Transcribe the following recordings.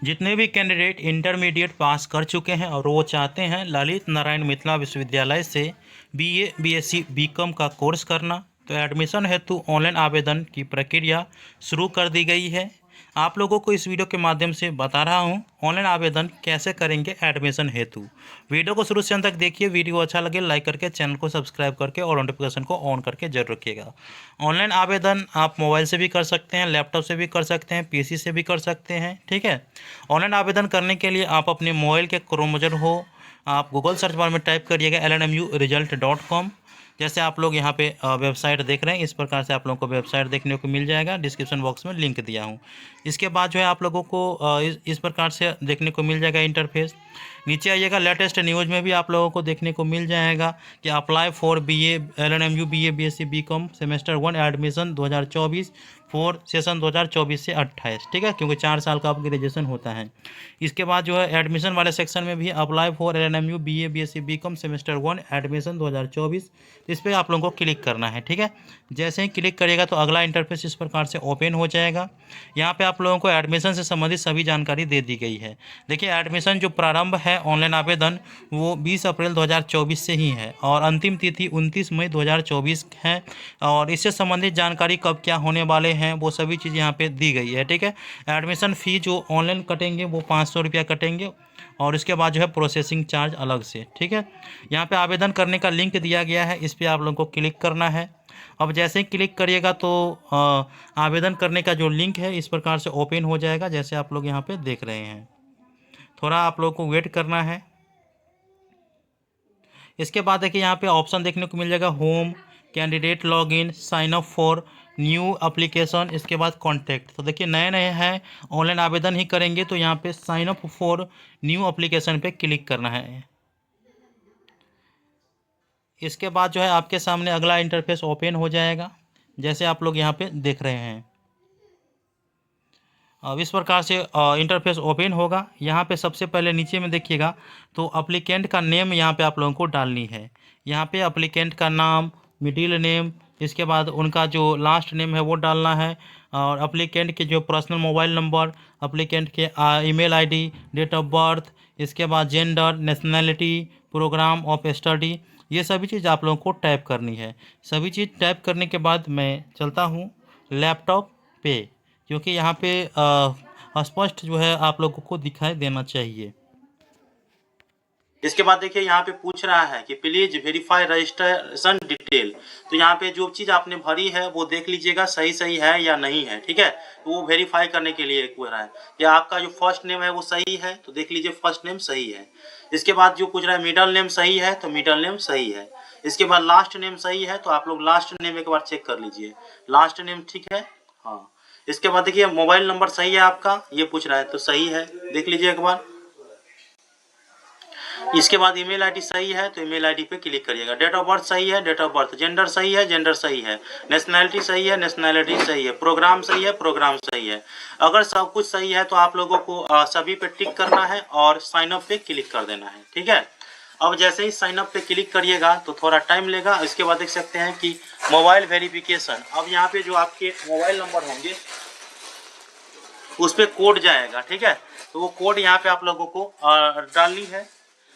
जितने भी candidate intermediate pass कर चुके हैं और वो चाहते हैं ललित नारायण मिथिला विश्वविद्यालय से बीए, बीएससी, बीकॉम का कोर्स करना, तो एडमिशन हेतु ऑनलाइन आवेदन की प्रक्रिया शुरू कर दी गई है। आप लोगों को इस वीडियो के माध्यम से बता रहा हूं ऑनलाइन आवेदन कैसे करेंगे एडमिशन हेतु। वीडियो को शुरू से अंत तक देखिए। वीडियो अच्छा लगे लाइक करके चैनल को सब्सक्राइब करके और नोटिफिकेशन को ऑन करके जरूर रखिएगा। ऑनलाइन आवेदन आप मोबाइल से भी कर सकते हैं, लैपटॉप से भी कर सकते हैं, पीसी से भी कर सकते हैं। ठीक है। ऑनलाइन आवेदन करने के लिए आप अपने मोबाइल के क्रोम ब्राउज़र हो, आप गूगल सर्च बार में टाइप करिएगा lnmuresult.com। जैसे आप लोग यहाँ पे वेबसाइट देख रहे हैं, इस प्रकार से आप लोगों को वेबसाइट देखने को मिल जाएगा। डिस्क्रिप्शन बॉक्स में लिंक दिया हूँ। इसके बाद जो है आप लोगों को इस प्रकार से देखने को मिल जाएगा इंटरफेस। नीचे आइएगा, लेटेस्ट न्यूज़ में भी आप लोगों को देखने को मिल जाएगा कि apply for BA LNMU BA BSc BCom semester 1 admission 2024 for session 2024 से 28। ठीक है, क्योंकि 4 साल का आपका ग्रेजुएशन होता है। इसके बाद जो है एडमिशन वाले सेक्शन में भी apply for LNMU BA BSc BCom semester 1 admission 2024, इस पर आप लोगों को क्लिक करना है। ठीक है, जैसे ही क्लिक करिएगा तो अगला इंटरफेस इस प्रकार से ओपन हो जाएगा। यहाँ पे आप लोगों को एडमिशन से संबंधित सभी जानकारी दे दी गई है। देखिए, एडमिशन जो प्रारंभ है ऑनलाइन आवेदन वो 20 अप्रैल 2024 से ही है और अंतिम तिथि 29 मई 2024 है। और इससे संबंधित जानकारी कब क्या होने वाले हैं वो सभी चीज़ यहाँ पे दी गई है। ठीक है, एडमिशन फ़ी जो ऑनलाइन कटेंगे वो 500 रुपया कटेंगे और इसके बाद जो है प्रोसेसिंग चार्ज अलग से। ठीक है, यहाँ पे आवेदन करने का लिंक दिया गया है, इस पर आप लोगों को क्लिक करना है। अब जैसे ही क्लिक करिएगा तो आवेदन करने का जो लिंक है इस प्रकार से ओपन हो जाएगा, जैसे आप लोग यहाँ पे देख रहे हैं। थोड़ा आप लोगों को वेट करना है। इसके बाद देखिए यहाँ पे ऑप्शन देखने को मिल जाएगा, home, candidate login, sign up for new application, इसके बाद कॉन्टैक्ट। तो देखिए नए नए हैं, ऑनलाइन आवेदन ही करेंगे तो यहाँ पे sign up for new application पे क्लिक करना है। इसके बाद जो है आपके सामने अगला इंटरफेस ओपन हो जाएगा, जैसे आप लोग यहाँ पे देख रहे हैं। अब इस प्रकार से इंटरफेस ओपन होगा। यहाँ पे सबसे पहले नीचे में देखिएगा तो एप्लीकेंट का नेम यहाँ पे आप लोगों को डालनी है। यहाँ पे एप्लीकेंट का नाम, मिडिल नेम, इसके बाद उनका जो लास्ट नेम है वो डालना है और एप्लीकेंट के जो पर्सनल मोबाइल नंबर, एप्लीकेंट के email ID, date of birth, इसके बाद gender, nationality, programme of study, ये सभी चीज़ आप लोगों को टाइप करनी है। सभी चीज़ टाइप करने के बाद मैं चलता हूँ लैपटॉप पे, क्योंकि यहाँ पे स्पष्ट जो है आप लोगों को दिखाई देना चाहिए। इसके बाद देखिए यहाँ पे पूछ रहा है कि प्लीज वेरीफाई रजिस्ट्रेशन डिटेल। तो यहाँ पे जो चीज़ आपने भरी है वो देख लीजिएगा सही सही है या नहीं है। ठीक है, तो वो वेरीफाई करने के लिए पूछ रहा है कि आपका जो फर्स्ट नेम है वो सही है, तो देख लीजिए फर्स्ट नेम सही है। इसके बाद जो पूछ रहा है मिडल नेम सही है, तो मिडल नेम सही है। इसके बाद लास्ट नेम सही है, तो आप लोग लास्ट नेम एक बार चेक कर लीजिए, लास्ट नेम ठीक है। हाँ, इसके बाद देखिए मोबाइल नंबर सही है आपका, ये पूछ रहा है, तो सही है, देख लीजिए एक बार। इसके बाद ईमेल आईडी सही है, तो ईमेल आईडी पे क्लिक करिएगा। डेट ऑफ बर्थ सही है, डेट ऑफ बर्थ, जेंडर सही है, जेंडर सही है, नेशनैलिटी सही है, नेशनैलिटी सही है, प्रोग्राम सही है, प्रोग्राम सही है। अगर सब कुछ सही है तो आप लोगों को सभी पे टिक करना है और साइन अप पे क्लिक कर देना है। ठीक है, अब जैसे ही साइन अप पे क्लिक करिएगा तो थोड़ा टाइम लेगा। इसके बाद देख सकते हैं कि मोबाइल वेरिफिकेशन, अब यहाँ पे जो आपके मोबाइल नंबर होंगे उस पर कोड जाएगा। ठीक है, तो वो कोड यहाँ पे आप लोगों को डालनी है।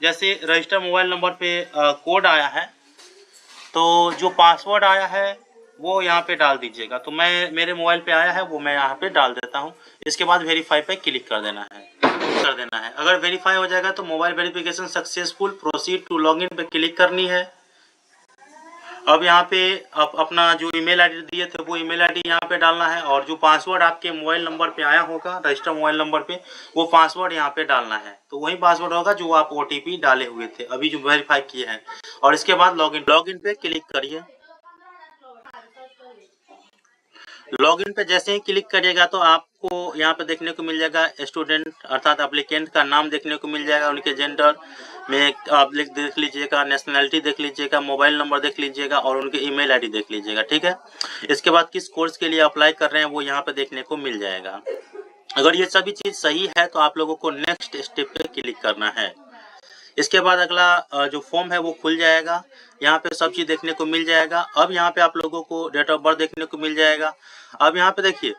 जैसे रजिस्टर मोबाइल नंबर पे कोड आया है, तो जो पासवर्ड आया है वो यहाँ पे डाल दीजिएगा। तो मेरे मोबाइल पे आया है वो मैं यहाँ पे डाल देता हूँ। इसके बाद वेरीफाई पे क्लिक कर देना है। अगर वेरीफाई हो जाएगा तो mobile verification successful, proceed to login पे क्लिक करनी है। अब यहाँ पे अपना जो ईमेल आईडी दिए थे वो ईमेल आईडी यहाँ पे डालना है और जो पासवर्ड आपके मोबाइल नंबर पे आया होगा रजिस्टर मोबाइल नंबर पे, वो पासवर्ड यहाँ पे डालना है। तो वही पासवर्ड होगा जो आप ओटीपी डाले हुए थे अभी जो वेरीफाई किए हैं। और इसके बाद लॉगिन पे क्लिक करिए। लॉगिन पे जैसे ही क्लिक करिएगा तो आपको यहाँ पे देखने को मिल जाएगा स्टूडेंट अर्थात एप्लीकेंट का नाम देखने को मिल जाएगा, उनके जेंडर में आप देख लीजिएगा, नेशनैलिटी देख लीजिएगा, मोबाइल नंबर देख लीजिएगा और उनके ईमेल आईडी देख लीजिएगा। ठीक है, इसके बाद किस कोर्स के लिए अप्लाई कर रहे हैं वो यहाँ पे देखने को मिल जाएगा। अगर ये सभी चीज़ सही है तो आप लोगों को नेक्स्ट स्टेप पे क्लिक करना है। इसके बाद अगला जो फॉर्म है वो खुल जाएगा, यहाँ पे सब चीज़ देखने को मिल जाएगा। अब यहाँ पे आप लोगों को डेट ऑफ बर्थ देखने को मिल जाएगा। अब यहाँ पे देखिए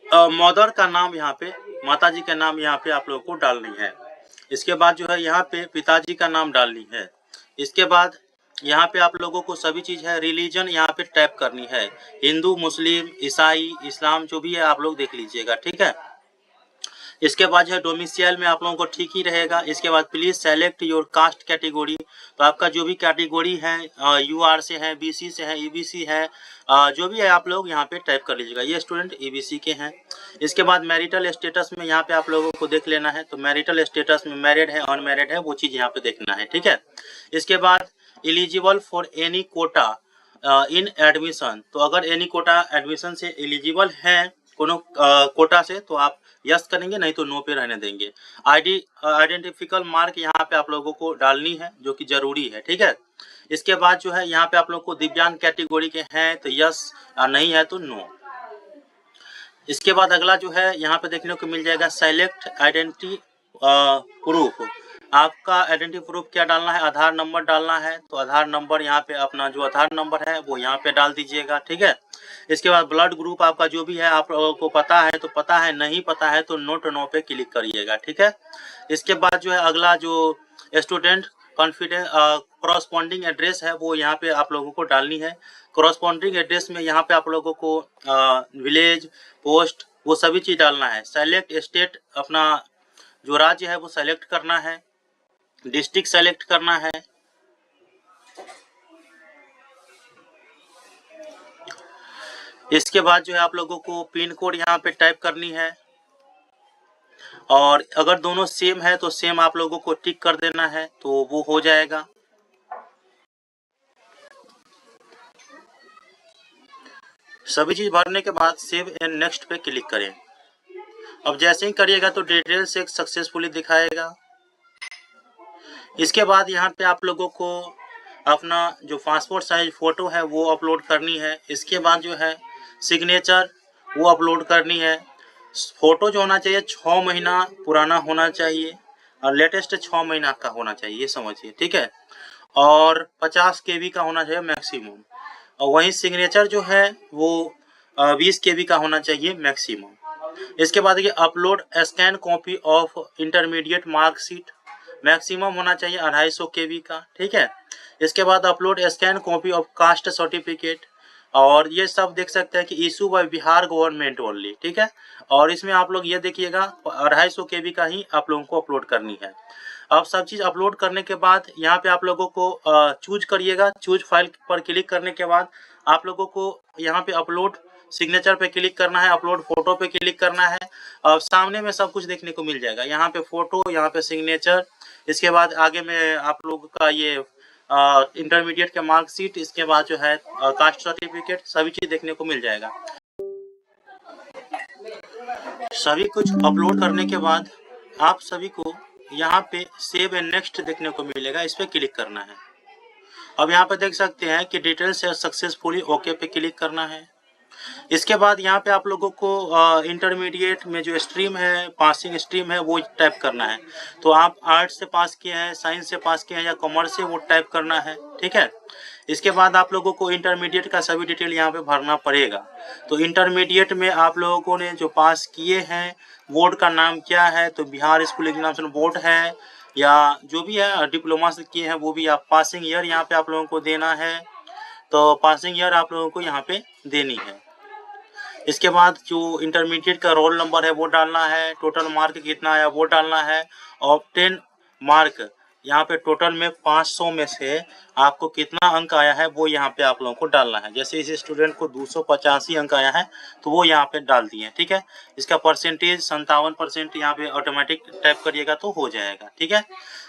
मदर का नाम यहाँ पे माताजी का नाम यहाँ पे आप लोगों को डालनी है। इसके बाद जो है यहाँ पे पिताजी का नाम डालनी है। इसके बाद यहाँ पे आप लोगों को सभी चीज़ है, रिलीजन यहाँ पे टाइप करनी है, हिंदू, मुस्लिम, ईसाई, इस्लाम जो भी है आप लोग देख लीजिएगा, ठीक है। इसके बाद जो है डोमिसाइल में आप लोगों को ठीक ही रहेगा। इसके बाद please select your caste category, तो आपका जो भी कैटेगरी है, यूआर से है, बीसी से है, ईबीसी है, जो भी है आप लोग यहाँ पे टाइप कर लीजिएगा। ये स्टूडेंट ईबीसी के हैं। इसके बाद मैरिटल स्टेटस में यहाँ पे आप लोगों को देख लेना है, तो मैरिटल स्टेटस में मैरिड है अनमैरिड है वो चीज़ यहाँ पे देखना है, ठीक है। इसके बाद eligible for any quota in admission, तो अगर एनी कोटा एडमिशन से एलिजिबल है कोनो कोटा से तो आप यस करेंगे, नहीं तो नो पे रहने देंगे। आइडेंटिफिकल मार्क यहाँ पे आप लोगों को डालनी है जो कि जरूरी है, ठीक है। इसके बाद जो है यहाँ पे आप लोगों को दिव्यांग कैटेगरी के हैं तो यस, नहीं है तो नो। इसके बाद अगला जो है यहाँ पे देखने को मिल जाएगा सेलेक्ट आइडेंटिटी प्रूफ। आपका आइडेंटिटी प्रूफ क्या डालना है, आधार नंबर डालना है, तो आधार नंबर यहाँ पे अपना जो आधार नंबर है वो यहाँ पे डाल दीजिएगा, ठीक है। इसके बाद ब्लड ग्रुप आपका जो भी है आप लोगों को पता है तो पता है, नहीं पता है तो नोट नो पे क्लिक करिएगा, ठीक है। इसके बाद जो है अगला जो स्टूडेंट कॉन्फिडेंस करस्पॉन्डिंग एड्रेस है वो यहाँ पे आप लोगों को डालनी है। करस्पॉन्डिंग एड्रेस में यहाँ पे आप लोगों को विलेज, पोस्ट वो सभी चीज डालना है। सेलेक्ट स्टेट, अपना जो राज्य है वो सेलेक्ट करना है, डिस्ट्रिक्ट सेलेक्ट करना है। इसके बाद जो है आप लोगों को पिन कोड यहाँ पे टाइप करनी है, और अगर दोनों सेम है तो सेम आप लोगों को टिक कर देना है तो वो हो जाएगा। सभी चीज भरने के बाद सेव एंड नेक्स्ट पे क्लिक करें। अब जैसे ही करिएगा तो डिटेल से सक्सेसफुली दिखाएगा। इसके बाद यहाँ पे आप लोगों को अपना जो पासपोर्ट साइज फोटो है वो अपलोड करनी है। इसके बाद जो है सिग्नेचर वो अपलोड करनी है। फोटो जो होना चाहिए 6 महीना पुराना होना चाहिए और लेटेस्ट 6 महीना का होना चाहिए, ये समझिए, ठीक है। और 50 KB का होना चाहिए मैक्सिमम, और वहीं सिग्नेचर जो है वो 20 KB का होना चाहिए मैक्सिमम। इसके बाद ये upload scan copy of intermediate marksheet, maximum होना चाहिए 250 KB का, ठीक है। इसके बाद upload scan copy of caste certificate, और ये सब देख सकते हैं कि issue bye Bihar government only, ठीक है। और इसमें आप लोग ये देखिएगा 250 KB का ही आप लोगों को अपलोड करनी है। अब सब चीज़ अपलोड करने के बाद यहाँ पे आप लोगों को चूज करिएगा। चूज फाइल पर क्लिक करने के बाद आप लोगों को यहाँ पे अपलोड सिग्नेचर पे क्लिक करना है, अपलोड फोटो पे क्लिक करना है, और सामने में सब कुछ देखने को मिल जाएगा। यहाँ पे फोटो, यहाँ पे सिग्नेचर, इसके बाद आगे में आप लोगों का ये इंटरमीडिएट के मार्कशीट, इसके बाद जो है कास्ट सर्टिफिकेट, सभी चीज देखने को मिल जाएगा। सभी कुछ अपलोड करने के बाद आप सभी को यहाँ पे सेव एंड नेक्स्ट देखने को मिलेगा, इस पे क्लिक करना है। अब यहाँ पे देख सकते हैं कि डिटेल्स है सक्सेसफुली ओके पे क्लिक करना है। इसके बाद यहाँ पे आप लोगों को इंटरमीडिएट में जो स्ट्रीम है, पासिंग स्ट्रीम है, वो टाइप करना है। तो आप आर्ट्स से पास किए हैं, साइंस से पास किए हैं या कॉमर्स से, वो टाइप करना है, ठीक है। इसके बाद आप लोगों को इंटरमीडिएट का सभी डिटेल यहाँ पे भरना पड़ेगा। तो इंटरमीडिएट में आप लोगों ने जो पास किए हैं, बोर्ड का नाम क्या है, तो बिहार स्कूल एग्जामिनेशन बोर्ड है, या जो भी है डिप्लोमा से किए हैं वो भी आप, पासिंग ईयर यहाँ पे आप लोगों को देना है, तो पासिंग ईयर आप लोगों को यहाँ पे देनी है। इसके बाद जो इंटरमीडिएट का रोल नंबर है वो डालना है, टोटल मार्क कितना आया वो डालना है, और 10 मार्क यहाँ पे टोटल में 500 में से आपको कितना अंक आया है वो यहाँ पे आप लोगों को डालना है। जैसे इस स्टूडेंट को 285 अंक आया है तो वो यहाँ पे डाल दिए, ठीक है। इसका परसेंटेज 57% यहाँ पे ऑटोमेटिक टाइप करिएगा तो हो जाएगा, ठीक है।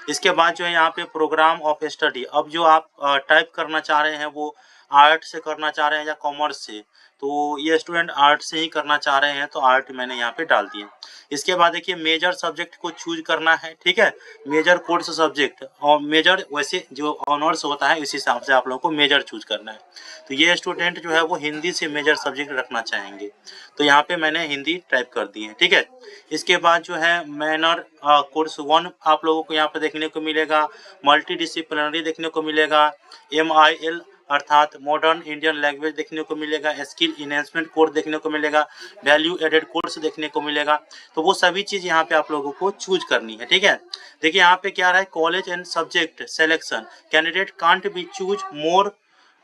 इसके बाद जो है यहाँ पे प्रोग्राम ऑफ स्टडी, अब जो आप टाइप करना चाह रहे हैं वो आर्ट से करना चाह रहे हैं या कॉमर्स से, तो ये स्टूडेंट आर्ट से ही करना चाह रहे हैं तो आर्ट मैंने यहाँ पे डाल दिया। इसके बाद देखिए मेजर सब्जेक्ट को चूज करना है, ठीक है। मेजर कोर्स सब्जेक्ट, और मेजर वैसे जो ऑनर्स होता है इस हिसाब से आप लोगों को मेजर चूज करना है। तो ये स्टूडेंट जो है वो हिंदी से मेजर सब्जेक्ट रखना चाहेंगे, तो यहाँ पे मैंने हिंदी टाइप कर दी है, ठीक है। इसके बाद जो है मैनर कोर्स 1 आप लोगों को यहाँ पे देखने को मिलेगा, मल्टी डिसिप्लिनरी देखने को मिलेगा, MIL अर्थात मॉडर्न इंडियन लैंग्वेज देखने को मिलेगा, स्किल इनहेंसमेंट कोर्स देखने को मिलेगा, वैल्यू एडेड कोर्स देखने को मिलेगा। तो वो सभी चीज़ यहाँ पे आप लोगों को चूज करनी है, ठीक है। देखिए यहाँ पे क्या रहा है, college and subject selection, candidate can't be choose more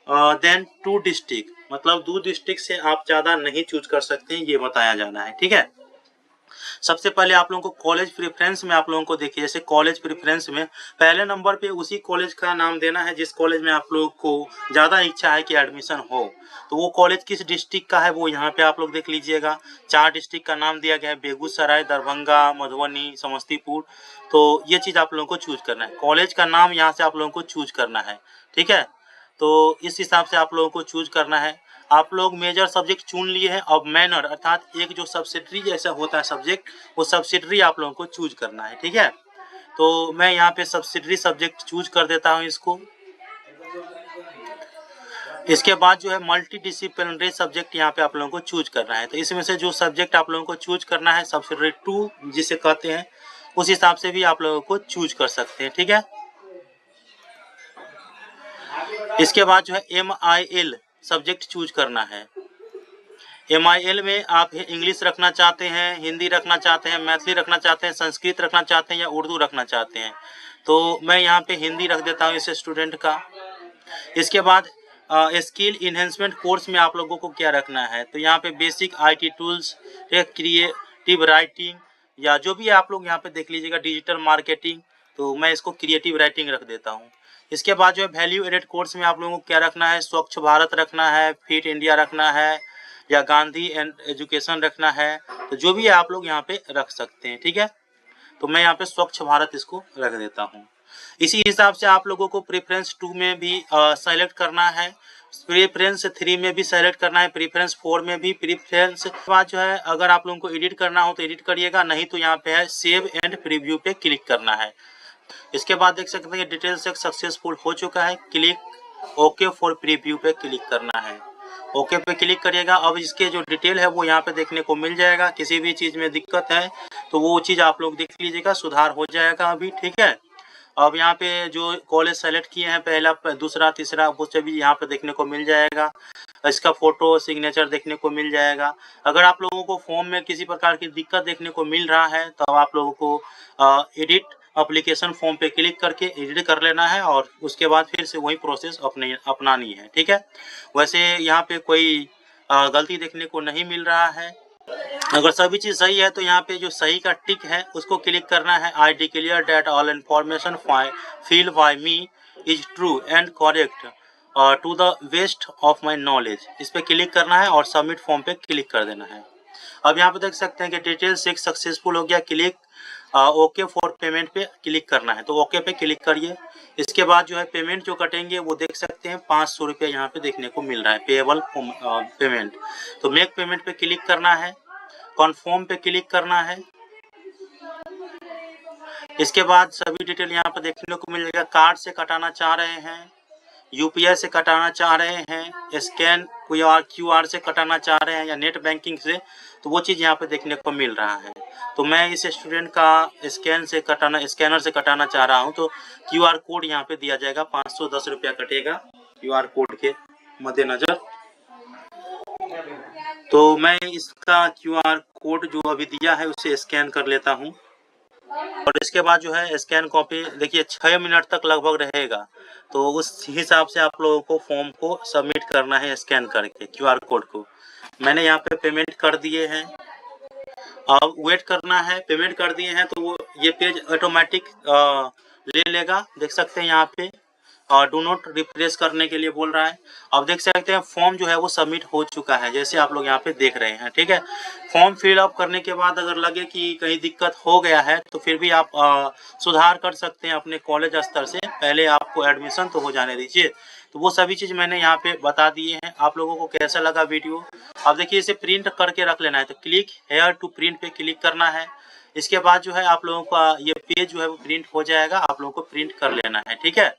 than 2 district, मतलब 2 डिस्ट्रिक्ट से आप ज़्यादा नहीं चूज कर सकते हैं, ये बताया जाना है, ठीक है। सबसे पहले आप लोगों को कॉलेज प्रेफरेंस में आप लोगों को देखिए, जैसे कॉलेज प्रेफरेंस में पहले नंबर पे उसी कॉलेज का नाम देना है जिस कॉलेज में आप लोगों को ज़्यादा इच्छा है कि एडमिशन हो। तो वो कॉलेज किस डिस्ट्रिक्ट का है वो यहाँ पे आप लोग देख लीजिएगा। 4 डिस्ट्रिक्ट का नाम दिया गया है, बेगूसराय, दरभंगा, मधुबनी, समस्तीपुर। तो ये चीज़ आप लोगों को चूज करना है, कॉलेज का नाम यहाँ से आप लोगों को चूज करना है, ठीक है। तो इस हिसाब से आप लोगों को चूज करना है। आप लोग मेजर सब्जेक्ट चुन लिए हैं, अब माइनर अर्थात एक जो सब्सिडरी जैसा होता है सब्जेक्ट, वो सब्सिडरी आप लोगों को चूज करना है, ठीक है। तो मैं यहाँ पे सब्सिडरी सब्जेक्ट चूज कर देता हूँ इसको। इसके बाद जो है मल्टी डिसिप्लिनरी सब्जेक्ट यहाँ पे आप लोगों को चूज करना है। तो इसमें से जो सब्जेक्ट आप लोगों को चूज करना है सब्सिडरी 2 जिसे कहते हैं, उस हिसाब से भी आप लोगों को चूज कर सकते हैं, ठीक है। इसके बाद जो है MIL सब्जेक्ट चूज करना है। MIL में आप इंग्लिश रखना चाहते हैं, हिंदी रखना चाहते हैं, मैथिली रखना चाहते हैं, संस्कृत रखना चाहते हैं या उर्दू रखना चाहते हैं। तो मैं यहाँ पे हिंदी रख देता हूँ इस स्टूडेंट का। इसके बाद स्किल इन्हेंसमेंट कोर्स में आप लोगों को क्या रखना है, तो यहाँ पे basic IT tools, creative writing या जो भी आप लोग यहाँ पे देख लीजिएगा, डिजिटल मार्केटिंग, तो मैं इसको क्रिएटिव राइटिंग रख देता हूँ। इसके बाद जो है वैल्यू एडेड कोर्स में आप लोगों को क्या रखना है, स्वच्छ भारत रखना है, फिट इंडिया रखना है या गांधी एंड एजुकेशन रखना है। तो जो भी आप लोग यहाँ पे रख सकते हैं, ठीक है। तो मैं यहाँ पे स्वच्छ भारत इसको रख देता हूँ। इसी हिसाब से आप लोगों को प्रेफरेंस 2 में भी सेलेक्ट करना है, प्रेफरेंस 3 में भी सेलेक्ट करना है, प्रेफरेंस 4 में भी। प्रेफरेंस के बाद जो है अगर आप लोगों को एडिट करना हो तो एडिट करिएगा, नहीं तो यहाँ पे है सेव एंड प्रीव्यू पे क्लिक करना है। इसके बाद देख सकते हैं डिटेल चेक सक्सेसफुल हो चुका है, क्लिक ओके फॉर प्रीव्यू पे क्लिक करना है। ओके पे क्लिक करिएगा। अब इसके जो डिटेल है वो यहाँ पे देखने को मिल जाएगा। किसी भी चीज़ में दिक्कत है तो वो चीज़ आप लोग देख लीजिएगा, सुधार हो जाएगा अभी, ठीक है। अब यहाँ पे जो कॉलेज सेलेक्ट किए हैं, पहला, दूसरा, तीसरा, वो सभी यहाँ पे देखने को मिल जाएगा। इसका फोटो सिग्नेचर देखने को मिल जाएगा। अगर आप लोगों को फॉर्म में किसी प्रकार की दिक्कत देखने को मिल रहा है तो आप लोगों को एडिट एप्लीकेशन फॉर्म पे क्लिक करके एडिट कर लेना है और उसके बाद फिर से वही प्रोसेस अपनानी है, ठीक है। वैसे यहाँ पे कोई गलती देखने को नहीं मिल रहा है। अगर सभी चीज़ सही है तो यहाँ पे जो सही का टिक है उसको क्लिक करना है। I declare that all information filled by me is true and correct to the best of my knowledge, इस पर क्लिक करना है और सबमिट फॉर्म पे क्लिक कर देना है। अब यहाँ पे देख सकते हैं कि डिटेल चेक सक्सेसफुल हो गया, क्लिक ओके फॉर पेमेंट पे क्लिक करना है, तो ओके पे क्लिक करिए। इसके बाद जो है पेमेंट जो कटेंगे वो देख सकते हैं 500 रुपये यहाँ पे देखने को मिल रहा है, पेएबल पेमेंट। तो मेक पेमेंट पे क्लिक करना है, कन्फर्म पे क्लिक करना है। इसके बाद सभी डिटेल यहाँ पे देखने को मिल जाएगा। कार्ड से कटाना चाह रहे हैं, UPI से कटाना चाह रहे हैं, स्कैन QR से कटाना चाह रहे हैं या नेट बैंकिंग से, तो वो चीज़ यहाँ पे देखने को मिल रहा है। तो मैं इस स्टूडेंट का स्कैनर से कटाना चाह रहा हूँ, तो QR कोड यहाँ पे दिया जाएगा, 510 रुपया कटेगा QR कोड के मद्देनजर। तो मैं इसका QR कोड जो अभी दिया है उसे स्कैन कर लेता हूँ और इसके बाद जो है स्कैन कॉपी देखिए 6 मिनट तक लगभग रहेगा, तो उस हिसाब से आप लोगों को फॉर्म को सबमिट करना है स्कैन करके QR कोड को। मैंने यहाँ पे पेमेंट कर दिए हैं, अब वेट करना है। पेमेंट कर दिए हैं तो वो ये पेज ऑटोमेटिक ले लेगा, देख सकते हैं यहाँ पे डू नॉट रिफ्रेश करने के लिए बोल रहा है। अब देख सकते हैं फॉर्म जो है वो सबमिट हो चुका है, जैसे आप लोग यहाँ पे देख रहे हैं, ठीक है। फॉर्म फिल अप करने के बाद अगर लगे कि कहीं दिक्कत हो गया है तो फिर भी आप सुधार कर सकते हैं अपने कॉलेज स्तर से, पहले आपको एडमिशन तो हो जाने दीजिए। तो वो सभी चीज़ मैंने यहाँ पे बता दिए हैं। आप लोगों को कैसा लगा वीडियो? अब देखिए इसे प्रिंट करके रख लेना है, तो क्लिक हेयर टू प्रिंट पे क्लिक करना है। इसके बाद जो है आप लोगों का ये पेज जो है वो प्रिंट हो जाएगा, आप लोगों को प्रिंट कर लेना है, ठीक है।